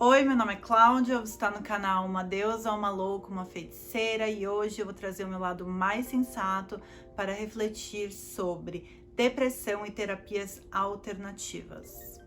Oi, meu nome é Cláudia, você está no canal Uma Deusa, Uma Louca, Uma Feiticeira e hoje eu vou trazer o meu lado mais sensato para refletir sobre depressão e terapias alternativas.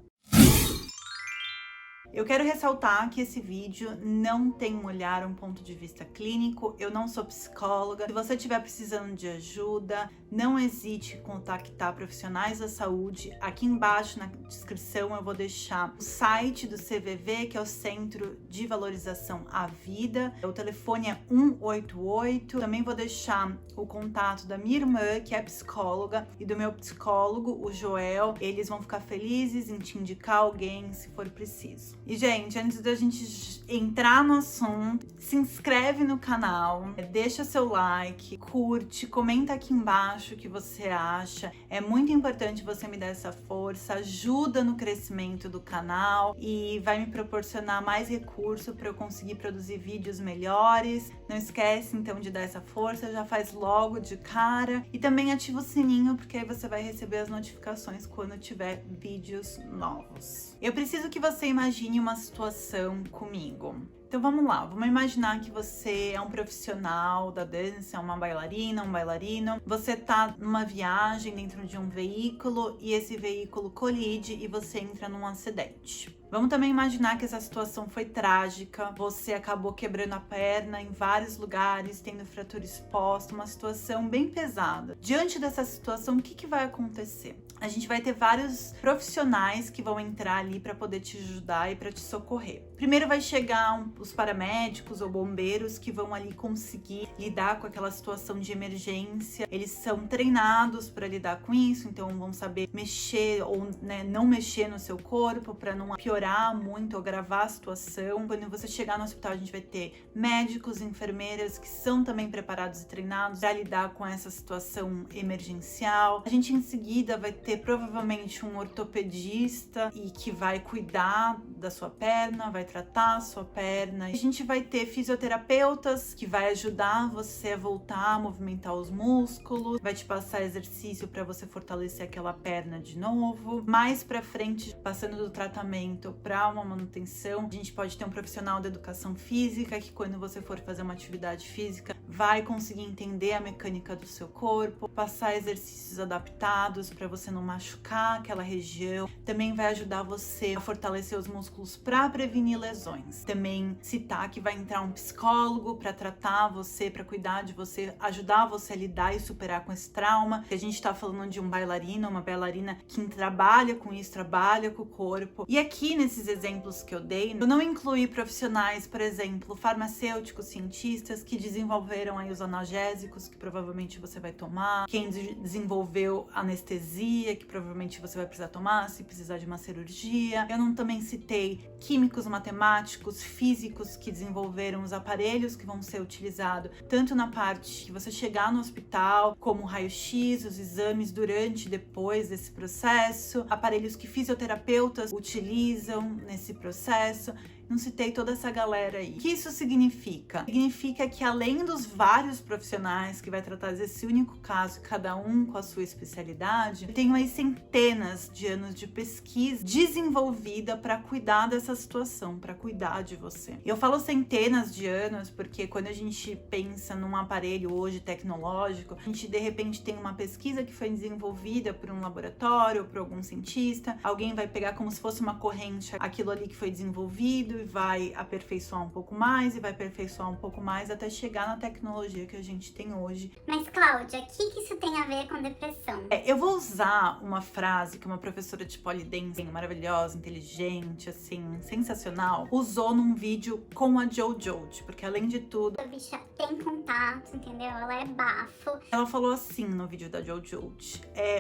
Eu quero ressaltar que esse vídeo não tem um olhar, um ponto de vista clínico, eu não sou psicóloga. Se você estiver precisando de ajuda, não hesite em contactar profissionais da saúde. Aqui embaixo na descrição eu vou deixar o site do CVV, que é o Centro de Valorização à Vida. O telefone é 188. Também vou deixar o contato da minha irmã, que é psicóloga, e do meu psicólogo, o Joel. Eles vão ficar felizes em te indicar alguém se for preciso. E, gente, antes da gente entrar no assunto, se inscreve no canal, deixa seu like, curte, comenta aqui embaixo o que você acha. É muito importante você me dar essa força, ajuda no crescimento do canal e vai me proporcionar mais recurso para eu conseguir produzir vídeos melhores. Não esquece, então, de dar essa força, já faz logo de cara. E também ativa o sininho, porque aí você vai receber as notificações quando tiver vídeos novos. Eu preciso que você imagine uma situação comigo. Então vamos lá, vamos imaginar que você é um profissional da dança, uma bailarina, um bailarino. Você tá numa viagem dentro de um veículo e esse veículo colide e você entra num acidente. Vamos também imaginar que essa situação foi trágica, você acabou quebrando a perna em vários lugares, tendo fratura exposta, uma situação bem pesada. Diante dessa situação, o que vai acontecer? A gente vai ter vários profissionais que vão entrar ali para poder te ajudar e para te socorrer. Primeiro vai chegar os paramédicos ou bombeiros que vão ali conseguir lidar com aquela situação de emergência. Eles são treinados para lidar com isso, então vão saber mexer ou não mexer no seu corpo para não piorar muito ou agravar a situação. Quando você chegar no hospital, a gente vai ter médicos, enfermeiras que são também preparados e treinados para lidar com essa situação emergencial. A gente em seguida vai ter provavelmente um ortopedista e que vai cuidar da sua perna, vai tratar a sua perna. A gente vai ter fisioterapeutas que vai ajudar você a voltar a movimentar os músculos, vai te passar exercício para você fortalecer aquela perna de novo. Mais para frente, passando do tratamento para uma manutenção, a gente pode ter um profissional da educação física que quando você for fazer uma atividade física vai conseguir entender a mecânica do seu corpo, passar exercícios adaptados para você não machucar aquela região. Também vai ajudar você a fortalecer os músculos para prevenir lesões. Também citar que vai entrar um psicólogo para tratar você, para cuidar de você, ajudar você a lidar e superar com esse trauma. A gente está falando de um bailarino, uma bailarina que trabalha com isso, trabalha com o corpo. E aqui nesses exemplos que eu dei, eu não incluí profissionais, por exemplo, farmacêuticos, cientistas que desenvolveram aí os analgésicos que provavelmente você vai tomar, quem desenvolveu anestesia que provavelmente você vai precisar tomar se precisar de uma cirurgia. Eu não também citei químicos, matemáticos, físicos que desenvolveram os aparelhos que vão ser utilizados tanto na parte que você chegar no hospital, como o raio-x, os exames durante e depois desse processo, aparelhos que fisioterapeutas utilizam nesse processo. Não citei toda essa galera aí. O que isso significa? Significa que além dos vários profissionais que vai tratar desse único caso, cada um com a sua especialidade, eu tenho aí centenas de anos de pesquisa desenvolvida para cuidar dessa situação, para cuidar de você. Eu falo centenas de anos porque quando a gente pensa num aparelho hoje tecnológico, a gente de repente tem uma pesquisa que foi desenvolvida por um laboratório, por algum cientista, alguém vai pegar como se fosse uma corrente aquilo ali que foi desenvolvido e vai aperfeiçoar um pouco mais e vai aperfeiçoar um pouco mais até chegar na tecnologia que a gente tem hoje. Mas, Cláudia, o que isso tem a ver com depressão? Eu vou usar uma frase que uma professora de polidense maravilhosa, inteligente, assim, sensacional, usou num vídeo com a Jojo, porque além de tudo, A bicha tem contato, entendeu? Ela é bafo. ela falou assim no vídeo da Jojo,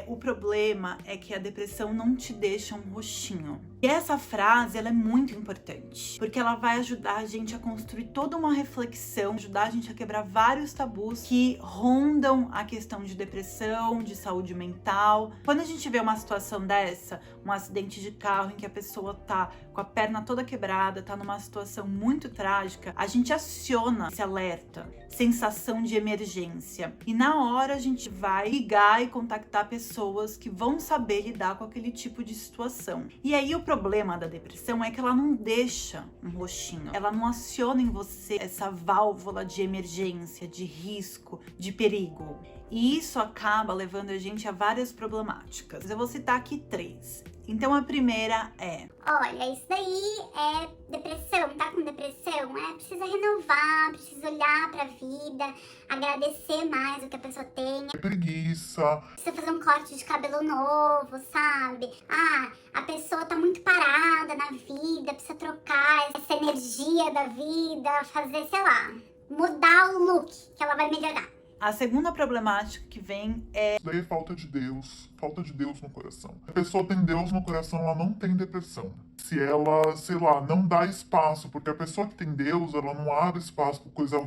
o problema é que a depressão não te deixa um roxinho. E essa frase, ela é muito importante, porque ela vai ajudar a gente a construir toda uma reflexão, ajudar a gente a quebrar vários tabus que rondam a questão de depressão, de saúde mental. Quando a gente vê uma situação dessa, um acidente de carro em que a pessoa tá com a perna toda quebrada, tá numa situação muito trágica, a gente aciona esse alerta, sensação de emergência. E na hora a gente vai ligar e contactar pessoas que vão saber lidar com aquele tipo de situação. E aí o problema da depressão é que ela não deixa um roxinho, ela não aciona em você essa válvula de emergência, de risco, de perigo. E isso acaba levando a gente a várias problemáticas. Eu vou citar aqui 3. Então a primeira é: olha, isso daí é depressão, tá com depressão? Precisa renovar, precisa olhar pra vida, agradecer mais o que a pessoa tem. Preguiça. Precisa fazer um corte de cabelo novo, sabe? A pessoa tá muito parada na vida, precisa trocar essa energia da vida, fazer, sei lá, mudar o look, que ela vai melhorar. A segunda problemática que vem é: Isso daí é falta de Deus no coração. A pessoa tem Deus no coração, ela não tem depressão. Se ela, sei lá, não dá espaço, porque a pessoa que tem Deus, ela não abre espaço pra coisa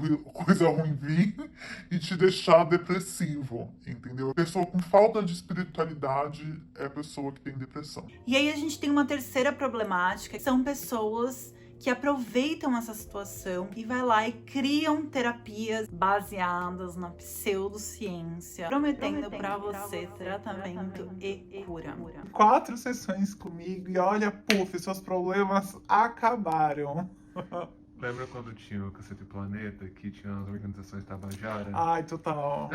ruim vir e te deixar depressivo, entendeu? A pessoa com falta de espiritualidade é a pessoa que tem depressão. E aí a gente tem uma terceira problemática, que são pessoas que aproveitam essa situação e vai lá e criam terapias baseadas na pseudociência, prometendo para você tratamento e cura. 4 sessões comigo e olha, puf, seus problemas acabaram. Lembra quando tinha o Cacete Planeta, que tinha as organizações Tabajara? Ai, total.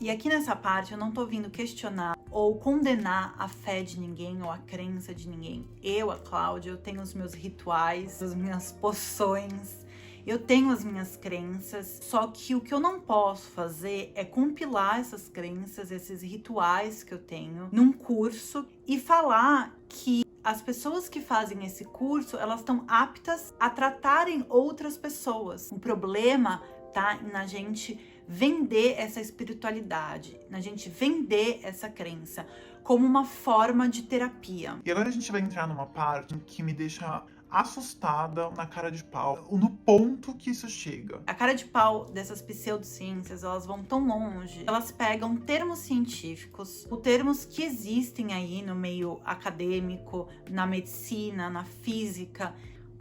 E aqui nessa parte eu não tô vindo questionar ou condenar a fé de ninguém ou a crença de ninguém. Eu, a Cláudia, eu tenho os meus rituais, as minhas poções, eu tenho as minhas crenças, só que o que eu não posso fazer é compilar essas crenças, esses rituais que eu tenho num curso e falar que as pessoas que fazem esse curso, elas estão aptas a tratarem outras pessoas. O problema tá na gente vender essa espiritualidade, na gente vender essa crença como uma forma de terapia. E agora a gente vai entrar numa parte que me deixa assustada na cara de pau, no ponto que isso chega. A cara de pau dessas pseudociências, elas vão tão longe, elas pegam termos científicos, ou termos que existem aí no meio acadêmico, na medicina, na física,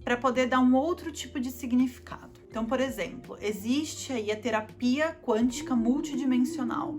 para poder dar um outro tipo de significado. Então, por exemplo, existe aí a terapia quântica multidimensional.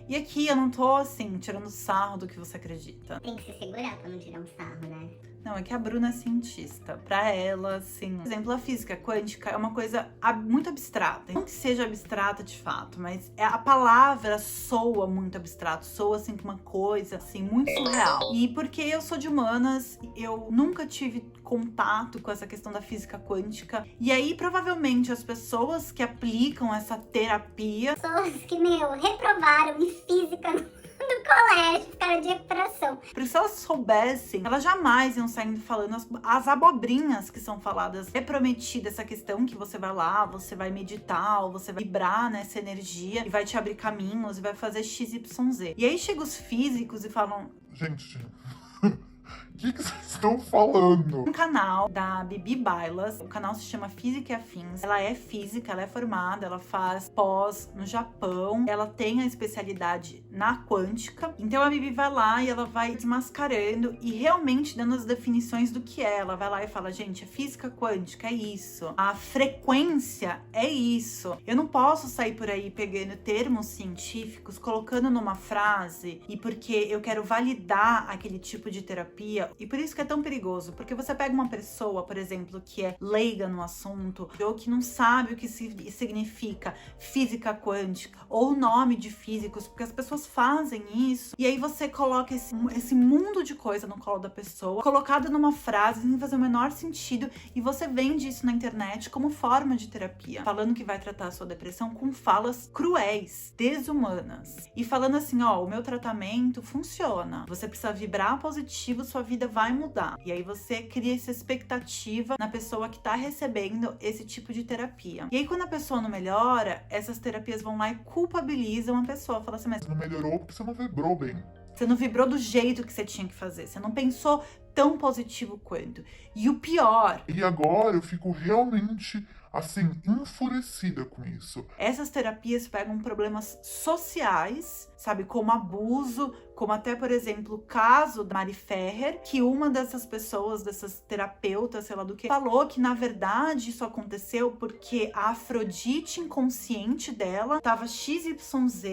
E aqui eu não tô, assim, tirando sarro do que você acredita. Tem que se segurar pra não tirar um sarro, né? Não, é que a Bruna é cientista. Pra ela, assim... Por exemplo, a física quântica é uma coisa muito abstrata. Não que seja abstrata de fato, mas a palavra soa muito abstrato. Soa, assim, com uma coisa, assim, muito surreal. E porque eu sou de humanas, eu nunca tive contato com essa questão da física quântica. E aí, provavelmente, as pessoas que aplicam essa terapia... Pessoas que, reprovaram em física do colégio, ficaram de recuperação. Porque se elas soubessem, elas jamais iam saindo falando as abobrinhas que são faladas. É prometida essa questão que você vai lá, você vai meditar, ou você vai vibrar nessa energia e vai te abrir caminhos e vai fazer XYZ. E aí chegam os físicos e falam... Gente, o que vocês estão falando? Um canal da Bibi Bailas, o canal se chama Física e Afins. Ela é física, ela é formada, ela faz pós no Japão, ela tem a especialidade na quântica. Então a Bibi vai lá e ela vai desmascarando e realmente dando as definições do que é. Ela vai lá e fala, gente, a física quântica é isso, a frequência é isso. Eu não posso sair por aí pegando termos científicos, colocando numa frase e porque eu quero validar aquele tipo de terapia. E por isso que é tão perigoso, porque você pega uma pessoa, por exemplo, que é leiga no assunto, ou que não sabe o que significa física quântica, ou nome de físicos, porque as pessoas fazem isso, e aí você coloca esse mundo de coisa no colo da pessoa, colocado numa frase, sem fazer o menor sentido, e você vende isso na internet como forma de terapia, falando que vai tratar a sua depressão com falas cruéis, desumanas, e falando assim, ó, o meu tratamento funciona, você precisa vibrar positivo, sua vida vai mudar. E aí você cria essa expectativa na pessoa que tá recebendo esse tipo de terapia. E aí quando a pessoa não melhora, essas terapias vão lá e culpabilizam a pessoa. Fala assim, mas Você não melhorou porque você não vibrou bem. você não vibrou do jeito que você tinha que fazer. Você não pensou tão positivo quanto. E o pior... E agora eu fico realmente, assim, enfurecida com isso. Essas terapias pegam problemas sociais sabe? Como abuso, como até, por exemplo, o caso da Mari Ferrer, que uma dessas pessoas, dessas terapeutas, sei lá do que, falou que, na verdade, isso aconteceu porque a Afrodite inconsciente dela tava XYZ,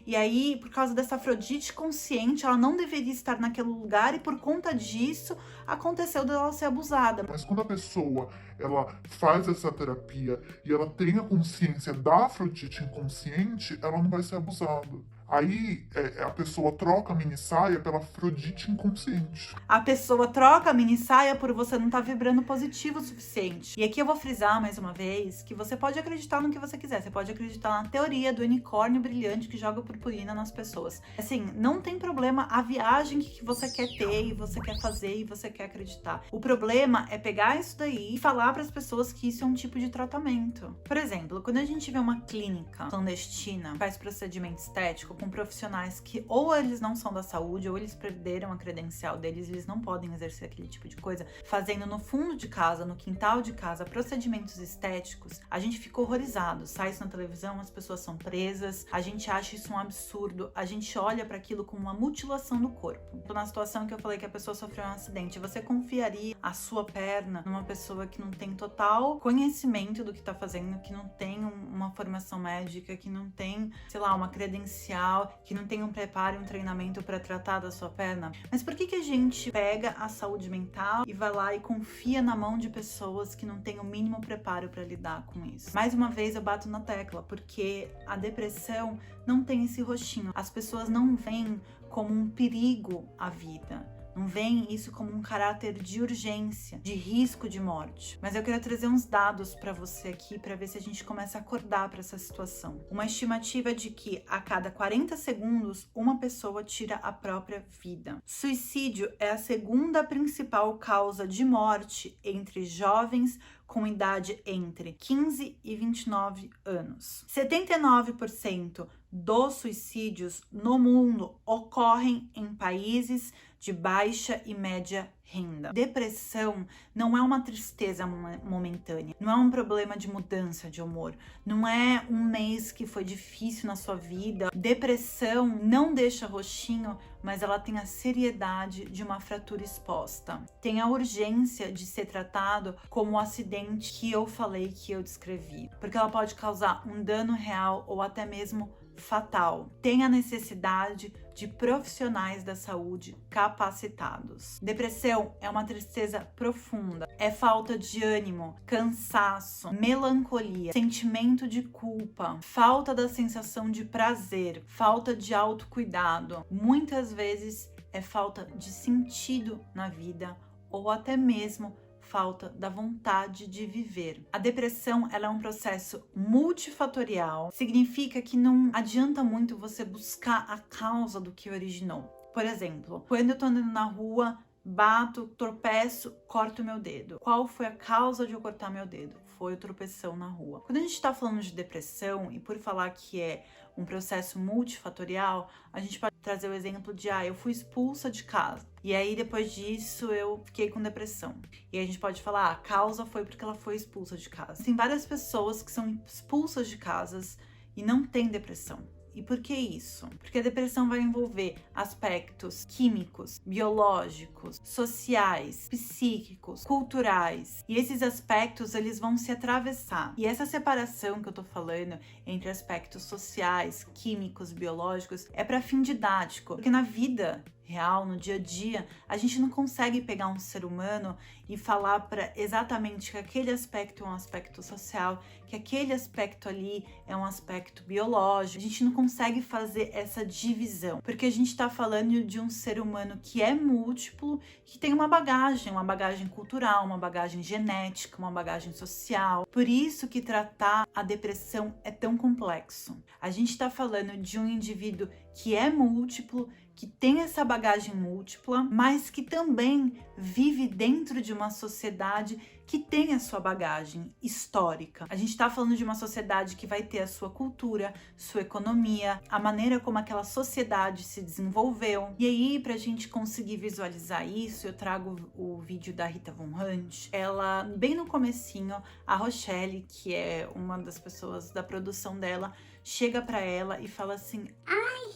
e aí, por causa dessa Afrodite consciente, ela não deveria estar naquele lugar, e por conta disso, aconteceu dela ser abusada. Mas quando a pessoa ela faz essa terapia e ela tem a consciência da Afrodite inconsciente, ela não vai ser abusada. Aí a pessoa troca a mini saia pela Afrodite inconsciente. A pessoa troca a mini saia por você não estar vibrando positivo o suficiente. E aqui eu vou frisar mais uma vez que você pode acreditar no que você quiser. Você pode acreditar na teoria do unicórnio brilhante que joga purpurina nas pessoas. Assim, não tem problema a viagem que você quer ter e você quer fazer e você quer acreditar. O problema é pegar isso daí e falar para as pessoas que isso é um tipo de tratamento. Por exemplo, quando a gente vê uma clínica clandestina, faz procedimento estético com profissionais que ou eles não são da saúde ou eles perderam a credencial deles, eles não podem exercer aquele tipo de coisa, fazendo no fundo de casa, no quintal de casa, procedimentos estéticos, a gente fica horrorizado. Sai isso na televisão, as pessoas são presas, a gente acha isso um absurdo, a gente olha para aquilo como uma mutilação do corpo. Tô na situação que eu falei que a pessoa sofreu um acidente, você confiaria a sua perna numa pessoa que não tem total conhecimento do que tá fazendo, que não tem uma formação médica, que não tem, sei lá, uma credencial, que não tem um preparo, um treinamento para tratar da sua perna? Mas por que a gente pega a saúde mental e vai lá e confia na mão de pessoas que não têm o mínimo preparo para lidar com isso? Mais uma vez eu bato na tecla, porque a depressão não tem esse rostinho. As pessoas não veem como um perigo à vida. Não veem isso como um caráter de urgência, de risco de morte. Mas eu quero trazer uns dados para você aqui para ver se a gente começa a acordar para essa situação. Uma estimativa de que a cada 40 segundos uma pessoa tira a própria vida. Suicídio é a segunda principal causa de morte entre jovens com idade entre 15 e 29 anos. 79% dos suicídios no mundo ocorrem em países de baixa e média renda. Depressão não é uma tristeza momentânea, não é um problema de mudança de humor, não é um mês que foi difícil na sua vida. Depressão não deixa roxinho, mas ela tem a seriedade de uma fratura exposta. Tem a urgência de ser tratado como o acidente que eu falei, que eu descrevi, porque ela pode causar um dano real ou até mesmo fatal. Tem a necessidade de profissionais da saúde capacitados. Depressão é uma tristeza profunda, é falta de ânimo, cansaço, melancolia, sentimento de culpa, falta da sensação de prazer, falta de autocuidado. Muitas vezes é falta de sentido na vida ou até mesmo falta da vontade de viver. A depressão, ela é um processo multifatorial. Significa que não adianta muito você buscar a causa do que originou. Por exemplo, quando eu tô andando na rua, bato, tropeço, corto meu dedo. Qual foi a causa de eu cortar meu dedo? Foi o tropeção na rua. Quando a gente tá falando de depressão, e por falar que é um processo multifatorial, a gente pode trazer o exemplo de, eu fui expulsa de casa. E aí, depois disso, eu fiquei com depressão. E aí a gente pode falar, a causa foi porque ela foi expulsa de casa. Tem várias pessoas que são expulsas de casas e não têm depressão. E por que isso? Porque a depressão vai envolver aspectos químicos, biológicos, sociais, psíquicos, culturais. E esses aspectos, eles vão se atravessar. E essa separação que eu tô falando entre aspectos sociais, químicos, biológicos, é para fim didático. Porque na vida real, no dia a dia, a gente não consegue pegar um ser humano e falar para exatamente que aquele aspecto é um aspecto social, que aquele aspecto ali é um aspecto biológico. A gente não consegue fazer essa divisão, porque a gente está falando de um ser humano que é múltiplo, que tem uma bagagem cultural, uma bagagem genética, uma bagagem social. Por isso que tratar a depressão é tão complexo. A gente está falando de um indivíduo que é múltiplo, que tem essa bagagem múltipla, mas que também vive dentro de uma sociedade que tem a sua bagagem histórica. A gente está falando de uma sociedade que vai ter a sua cultura, sua economia, a maneira como aquela sociedade se desenvolveu. E aí, pra gente conseguir visualizar isso, eu trago o vídeo da Rita Von Hunt. Ela, bem no comecinho, a Rochelle, que é uma das pessoas da produção dela, chega pra ela e fala assim: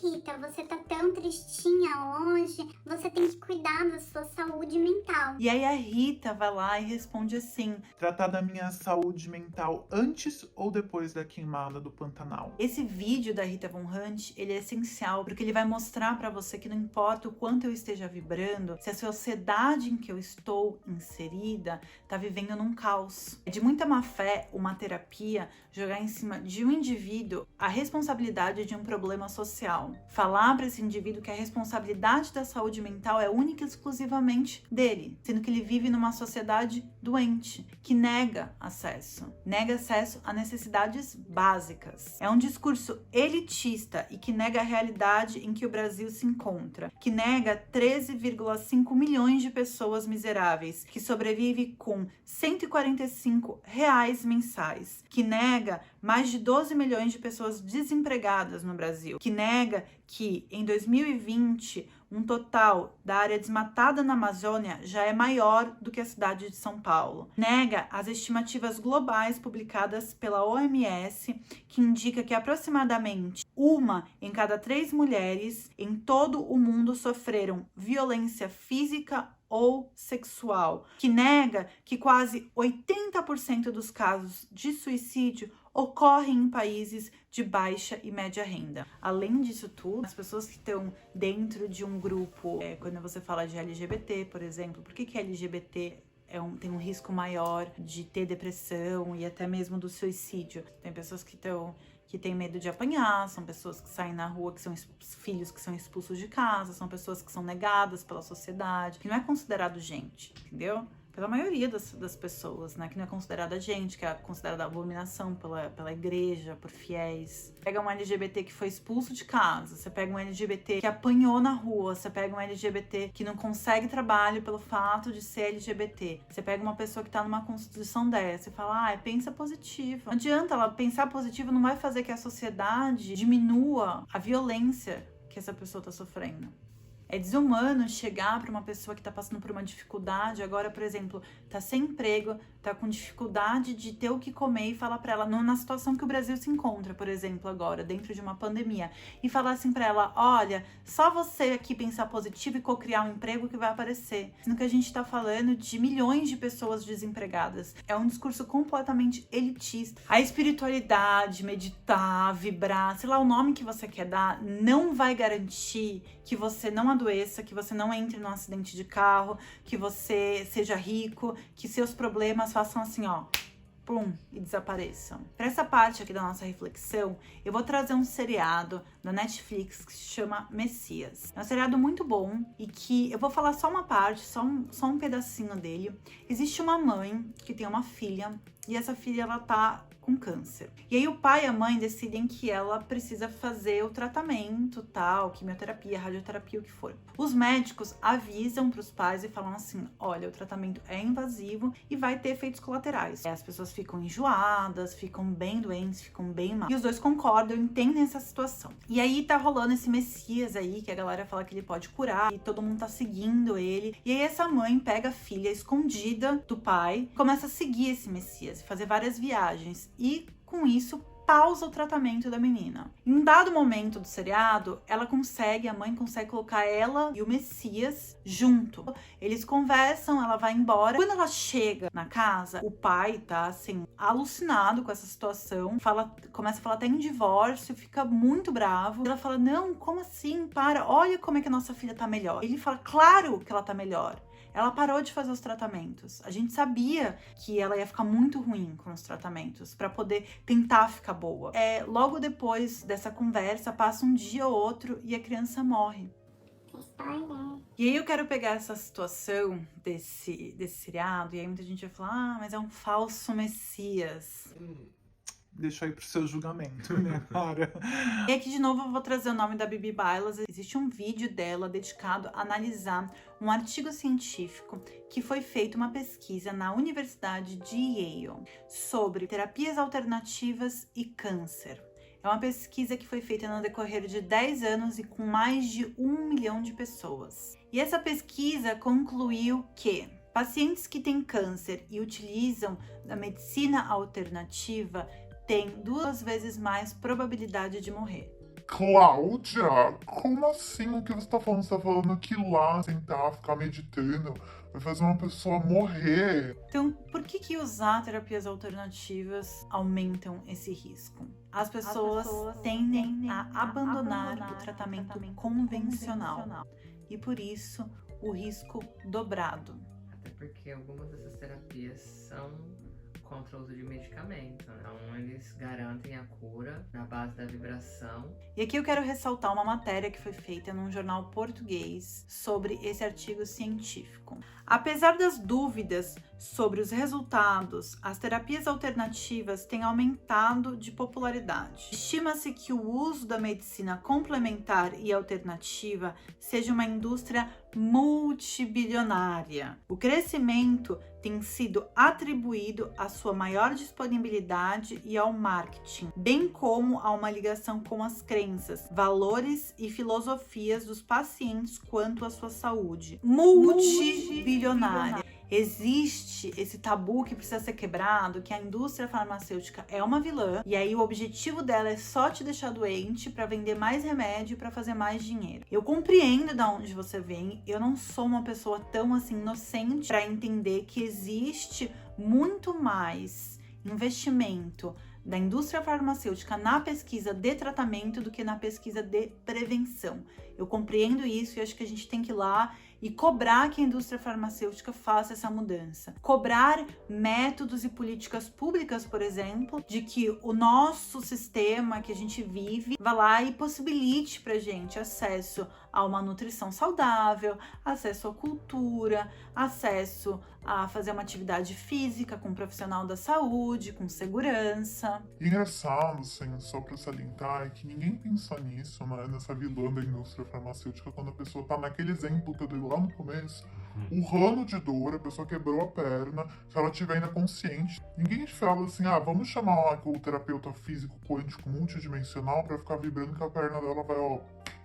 Rita, você tá tão tristinha hoje, você tem que cuidar da sua saúde mental. E aí a Rita vai lá e responde assim: Tratar da minha saúde mental antes ou depois da queimada do Pantanal? esse vídeo da Rita Von Hunt, ele é essencial porque ele vai mostrar pra você que não importa o quanto eu esteja vibrando, se a sociedade em que eu estou inserida tá vivendo num caos. É de muita má fé uma terapia jogar em cima de um indivíduo a responsabilidade de um problema social. Falar para esse indivíduo que a responsabilidade da saúde mental é única e exclusivamente dele, sendo que ele vive numa sociedade doente, que nega acesso a necessidades básicas. É um discurso elitista e que nega a realidade em que o Brasil se encontra, que nega 13,5 milhões de pessoas miseráveis, que sobrevive com R$145 mensais, que nega mais de 12 milhões de pessoas desempregadas no Brasil, que nega que em 2020 um total da área desmatada na Amazônia já é maior do que a cidade de São Paulo. Nega as estimativas globais publicadas pela OMS, que indica que aproximadamente 1 em cada 3 mulheres em todo o mundo sofreram violência física ou sexual, que nega que quase 80% dos casos de suicídio ocorrem em países de baixa e média renda. Além disso tudo, as pessoas que estão dentro de um grupo, quando você fala de LGBT, por exemplo, por que LGBT tem um risco maior de ter depressão e até mesmo do suicídio? Tem pessoas que têm medo de apanhar, são pessoas que saem na rua, que são filhos que são expulsos de casa, são pessoas que são negadas pela sociedade, que não é considerado gente, entendeu? Pela maioria das pessoas, né? Que não é considerada gente, que é considerada abominação pela igreja, por fiéis. Pega um LGBT que foi expulso de casa, você pega um LGBT que apanhou na rua, você pega um LGBT que não consegue trabalho pelo fato de ser LGBT, você pega uma pessoa que tá numa constituição dessa e fala, pensa positivo. Não adianta, ela pensar positivo não vai fazer que a sociedade diminua a violência que essa pessoa tá sofrendo. É desumano chegar para uma pessoa que está passando por uma dificuldade, agora, por exemplo, tá sem emprego, tá com dificuldade de ter o que comer e falar para ela, na situação que o Brasil se encontra, por exemplo, agora, dentro de uma pandemia, e falar assim para ela, olha, só você aqui pensar positivo e cocriar um emprego que vai aparecer. Sendo que a gente tá falando de milhões de pessoas desempregadas. É um discurso completamente elitista. A espiritualidade, meditar, vibrar, sei lá o nome que você quer dar, não vai garantir que você não adoeça, que você não entre num acidente de carro, que você seja rico, que seus problemas façam assim, pum, e desapareçam. Para essa parte aqui da nossa reflexão, eu vou trazer um seriado da Netflix que se chama Messias. É um seriado muito bom e que eu vou falar só uma parte, só um pedacinho dele. Existe uma mãe que tem uma filha e essa filha, ela tá com câncer. E aí o pai e a mãe decidem que ela precisa fazer o tratamento, tal, quimioterapia, radioterapia, o que for. Os médicos avisam para os pais e falam assim, olha, o tratamento é invasivo e vai ter efeitos colaterais. As pessoas ficam enjoadas, ficam bem doentes, ficam bem mal. E os dois concordam, entendem essa situação. E aí tá rolando esse Messias aí, que a galera fala que ele pode curar, e todo mundo tá seguindo ele. E aí essa mãe pega a filha escondida do pai, começa a seguir esse Messias, fazer várias viagens. E com isso pausa o tratamento da menina. Em um dado momento do seriado, a mãe consegue colocar ela e o Messias junto. Eles conversam, ela vai embora. Quando ela chega na casa, o pai tá assim, alucinado com essa situação, começa a falar até em divórcio, fica muito bravo. Ela fala, não, como assim? Para, olha como é que a nossa filha tá melhor. Ele fala, claro que ela tá melhor. Ela parou de fazer os tratamentos. A gente sabia que ela ia ficar muito ruim com os tratamentos para poder tentar ficar boa. Logo depois dessa conversa, passa um dia ou outro e a criança morre. E aí eu quero pegar essa situação desse seriado e aí muita gente vai falar, mas é um falso Messias. Deixa aí pro seu julgamento, né, cara? E aqui de novo eu vou trazer o nome da Bibi Bailas. Existe um vídeo dela dedicado a analisar um artigo científico que foi feita uma pesquisa na Universidade de Yale sobre terapias alternativas e câncer. É uma pesquisa que foi feita no decorrer de 10 anos e com mais de 1 milhão de pessoas. E essa pesquisa concluiu que pacientes que têm câncer e utilizam a medicina alternativa tem 2 vezes mais probabilidade de morrer. Cláudia, como assim o que você tá falando? Você tá falando que lá sentar, ficar meditando, vai fazer uma pessoa morrer. Então, por que usar terapias alternativas aumentam esse risco? As pessoas tendem a abandonar o tratamento convencional e, por isso, o risco dobrado. Até porque algumas dessas terapias são contra o uso de medicamento, né? Então eles garantem a cura na base da vibração. E aqui eu quero ressaltar uma matéria que foi feita num jornal português sobre esse artigo científico. Apesar das dúvidas sobre os resultados, as terapias alternativas têm aumentado de popularidade. Estima-se que o uso da medicina complementar e alternativa seja uma indústria multibilionária. O crescimento tem sido atribuído à sua maior disponibilidade e ao marketing, bem como a uma ligação com as crenças, valores e filosofias dos pacientes quanto à sua saúde. Multibilionária. Existe esse tabu que precisa ser quebrado, que a indústria farmacêutica é uma vilã, e aí o objetivo dela é só te deixar doente para vender mais remédio, para fazer mais dinheiro. Eu compreendo de onde você vem, eu não sou uma pessoa tão assim inocente para entender que existe muito mais investimento da indústria farmacêutica na pesquisa de tratamento do que na pesquisa de prevenção. Eu compreendo isso e acho que a gente tem que ir lá e cobrar que a indústria farmacêutica faça essa mudança. Cobrar métodos e políticas públicas, por exemplo, de que o nosso sistema que a gente vive vá lá e possibilite pra gente acesso a uma nutrição saudável, acesso à cultura, acesso a fazer uma atividade física com um profissional da saúde, com segurança. E engraçado, assim, só pra salientar, é que ninguém pensa nisso, né, nessa vilã da indústria farmacêutica, quando a pessoa tá naquele exemplo que eu dei lá no começo, urrando de dor, a pessoa quebrou a perna, se ela estiver ainda consciente. Ninguém fala assim, vamos chamar lá o terapeuta físico quântico multidimensional pra ficar vibrando que a perna dela vai,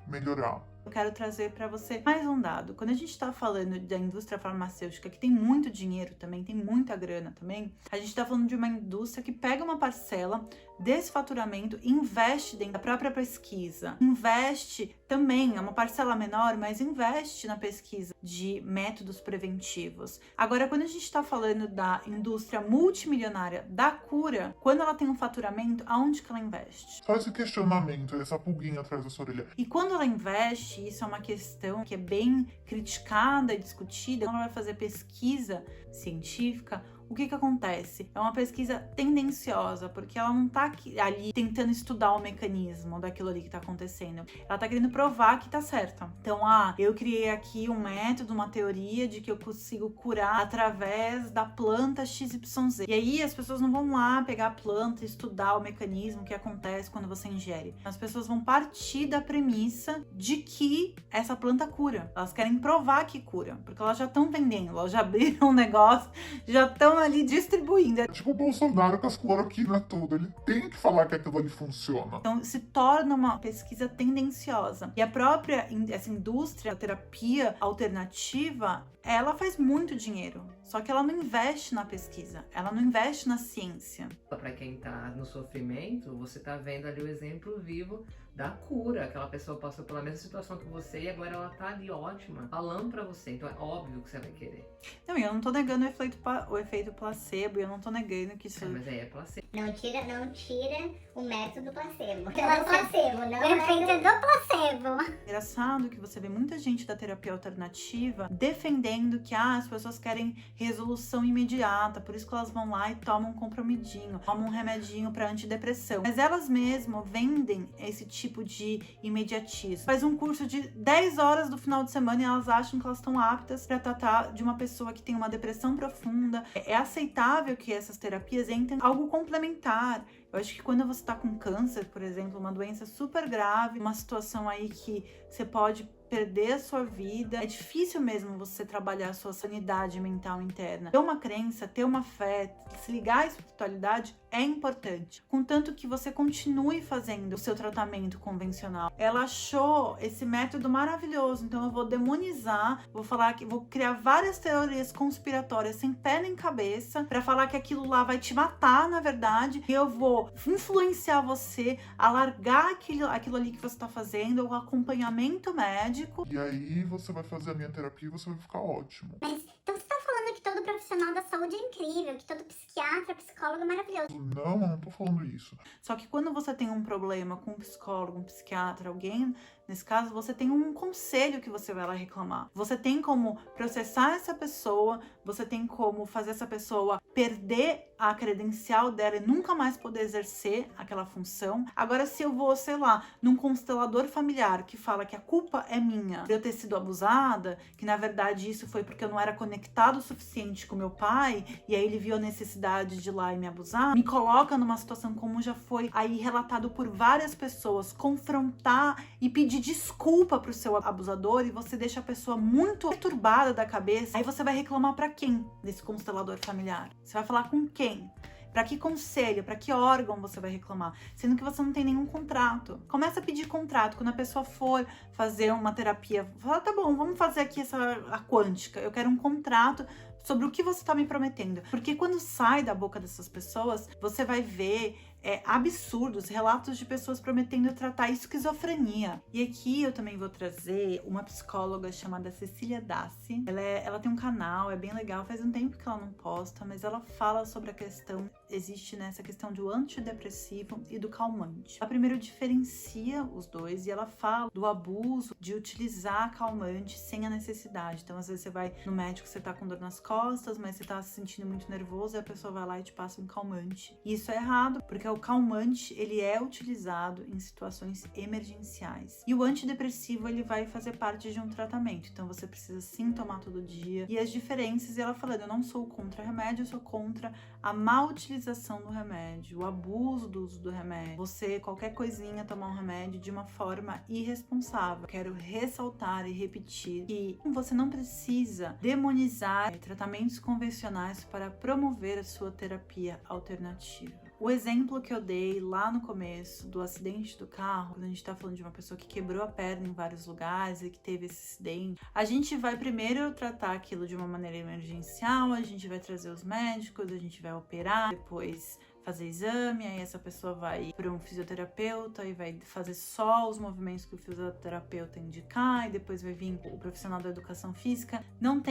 melhorar. Eu quero trazer para você mais um dado. Quando a gente está falando da indústria farmacêutica, que tem muito dinheiro também, tem muita grana também, a gente está falando de uma indústria que pega uma parcela desse faturamento e investe dentro da própria pesquisa. Investe também, é uma parcela menor, mas investe na pesquisa de métodos preventivos. Agora, quando a gente está falando da indústria multimilionária da cura, quando ela tem um faturamento, aonde que ela investe? Só esse questionamento, essa pulguinha atrás da sua orelha. E quando ela investe, isso é uma questão que é bem criticada e discutida, quando ela vai fazer pesquisa científica, o que acontece? É uma pesquisa tendenciosa, porque ela não tá ali tentando estudar o mecanismo daquilo ali que tá acontecendo. Ela tá querendo provar que tá certa. Então, eu criei aqui um método, uma teoria de que eu consigo curar através da planta XYZ. E aí as pessoas não vão lá pegar a planta e estudar o mecanismo que acontece quando você ingere. As pessoas vão partir da premissa de que essa planta cura. Elas querem provar que cura, porque elas já estão vendendo, elas já abriram um negócio, já estão ali distribuindo. É tipo o Bolsonaro com as cloroquinas tudo, ele tem que falar que aquilo ali funciona. Então se torna uma pesquisa tendenciosa. E a própria essa indústria, a terapia alternativa, ela faz muito dinheiro. Só que ela não investe na pesquisa, ela não investe na ciência. Para quem tá no sofrimento, você tá vendo ali o exemplo vivo da cura. Aquela pessoa passou pela mesma situação que você e agora ela tá ali ótima, falando pra você. Então é óbvio que você vai querer. Não, e eu não tô negando o efeito placebo, e eu não tô negando que isso... Mas aí é placebo. Não tira o método placebo. Pelo placebo, não. O efeito é do placebo. Engraçado que você vê muita gente da terapia alternativa defendendo que as pessoas querem resolução imediata, por isso que elas vão lá e tomam um compromidinho, tomam um remedinho para antidepressão. Mas elas mesmas vendem esse tipo de imediatismo. Faz um curso de 10 horas do final de semana e elas acham que elas estão aptas para tratar de uma pessoa que tem uma depressão profunda. É aceitável que essas terapias entrem algo complementar. Eu acho que quando você tá com câncer, por exemplo, uma doença super grave, uma situação aí que você pode perder a sua vida. É difícil mesmo você trabalhar a sua sanidade mental interna. Ter uma crença, ter uma fé, se ligar à espiritualidade é importante. Contanto que você continue fazendo o seu tratamento convencional. Ela achou esse método maravilhoso, então eu vou demonizar, vou falar que vou criar várias teorias conspiratórias sem pé nem cabeça para falar que aquilo lá vai te matar, na verdade, e eu vou influenciar você a largar aquilo ali que você está fazendo, o acompanhamento médico. E aí você vai fazer a minha terapia e você vai ficar ótimo. Mas então você tá falando que todo profissional da saúde é incrível, que todo psiquiatra, psicólogo é maravilhoso. Não, eu não tô falando isso. Só que quando você tem um problema com um psicólogo, um psiquiatra, alguém, nesse caso, você tem um conselho que você vai lá reclamar. Você tem como processar essa pessoa, você tem como fazer essa pessoa perder a credencial dela e nunca mais poder exercer aquela função. Agora, se eu vou, sei lá, num constelador familiar que fala que a culpa é minha de eu ter sido abusada, que na verdade isso foi porque eu não era conectado o suficiente com meu pai, e aí ele viu a necessidade de ir lá e me abusar, me coloca numa situação como já foi aí relatado por várias pessoas, confrontar e pedir desculpa pro seu abusador, e você deixa a pessoa muito perturbada da cabeça. Aí você vai reclamar pra quem desse constelador familiar? Você vai falar com quem? Pra que conselho, pra que órgão você vai reclamar? Sendo que você não tem nenhum contrato. Começa a pedir contrato. Quando a pessoa for fazer uma terapia, fala, tá bom, vamos fazer aqui a quântica. Eu quero um contrato sobre o que você tá me prometendo. Porque quando sai da boca dessas pessoas, você vai ver absurdos, relatos de pessoas prometendo tratar esquizofrenia. E aqui eu também vou trazer uma psicóloga chamada Cecília Dassi. Ela tem um canal, é bem legal, faz um tempo que ela não posta, mas ela fala sobre a questão, existe nessa questão do antidepressivo e do calmante. Ela primeiro diferencia os dois e ela fala do abuso de utilizar calmante sem a necessidade. Então, às vezes você vai no médico, você tá com dor nas costas, mas você tá se sentindo muito nervoso e a pessoa vai lá e te passa um calmante. E isso é errado, porque o calmante, ele é utilizado em situações emergenciais. E o antidepressivo, ele vai fazer parte de um tratamento. Então, você precisa sim tomar todo dia. E as diferenças, e ela falando, eu não sou contra remédio, eu sou contra a má utilização do remédio, o abuso do uso do remédio. Você, qualquer coisinha, tomar um remédio de uma forma irresponsável. Quero ressaltar e repetir que você não precisa demonizar tratamentos convencionais para promover a sua terapia alternativa. O exemplo que eu dei lá no começo do acidente do carro, quando a gente tá falando de uma pessoa que quebrou a perna em vários lugares e que teve esse acidente, a gente vai primeiro tratar aquilo de uma maneira emergencial, a gente vai trazer os médicos, a gente vai operar, depois fazer exame, aí essa pessoa vai para um fisioterapeuta e vai fazer só os movimentos que o fisioterapeuta indicar, e depois vai vir o profissional da educação física. Não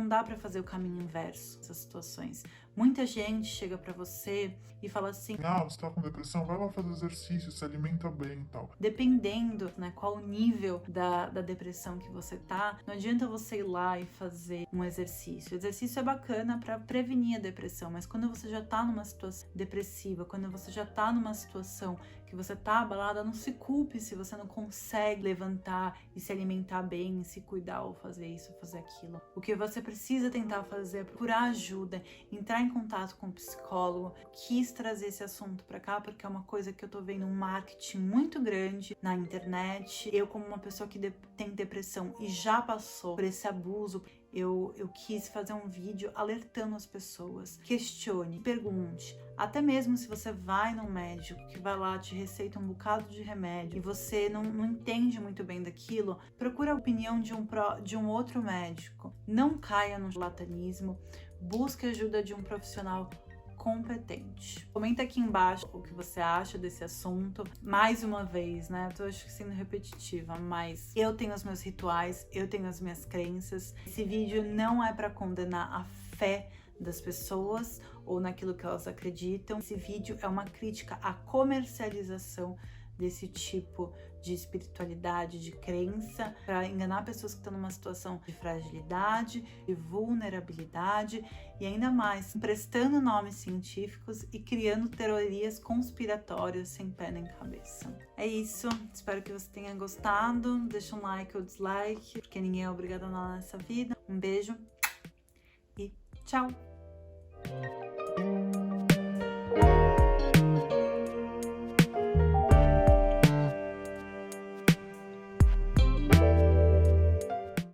dá para fazer o caminho inverso nessas situações. Muita gente chega pra você e fala assim, você tá com depressão, vai lá fazer exercício, se alimenta bem e tal. Dependendo, né, qual o nível da depressão que você tá, não adianta você ir lá e fazer um exercício. O exercício é bacana pra prevenir a depressão, mas quando você já tá numa situação depressiva, quando você já tá numa situação que você tá abalada, não se culpe se você não consegue levantar e se alimentar bem, se cuidar ou fazer isso, fazer aquilo. O que você precisa tentar fazer é procurar ajuda, entrar em contato com um psicólogo. Quis trazer esse assunto pra cá porque é uma coisa que eu tô vendo um marketing muito grande na internet. Eu, como uma pessoa que tem depressão e já passou por esse abuso, eu quis fazer um vídeo alertando as pessoas. Questione, pergunte. Até mesmo se você vai num médico que vai lá, te receita um bocado de remédio e você não entende muito bem daquilo, procura a opinião de um outro médico. Não caia no charlatanismo. Busque ajuda de um profissional competente. Comenta aqui embaixo o que você acha desse assunto. Mais uma vez, né? Eu tô acho que sendo repetitiva, mas eu tenho os meus rituais, eu tenho as minhas crenças. Esse vídeo não é para condenar a fé das pessoas ou naquilo que elas acreditam. Esse vídeo é uma crítica à comercialização desse tipo de espiritualidade, de crença, para enganar pessoas que estão numa situação de fragilidade, de vulnerabilidade e ainda mais emprestando nomes científicos e criando teorias conspiratórias sem pé nem cabeça. É isso, espero que você tenha gostado. Deixa um like ou dislike, porque ninguém é obrigado a nada nessa vida. Um beijo e tchau!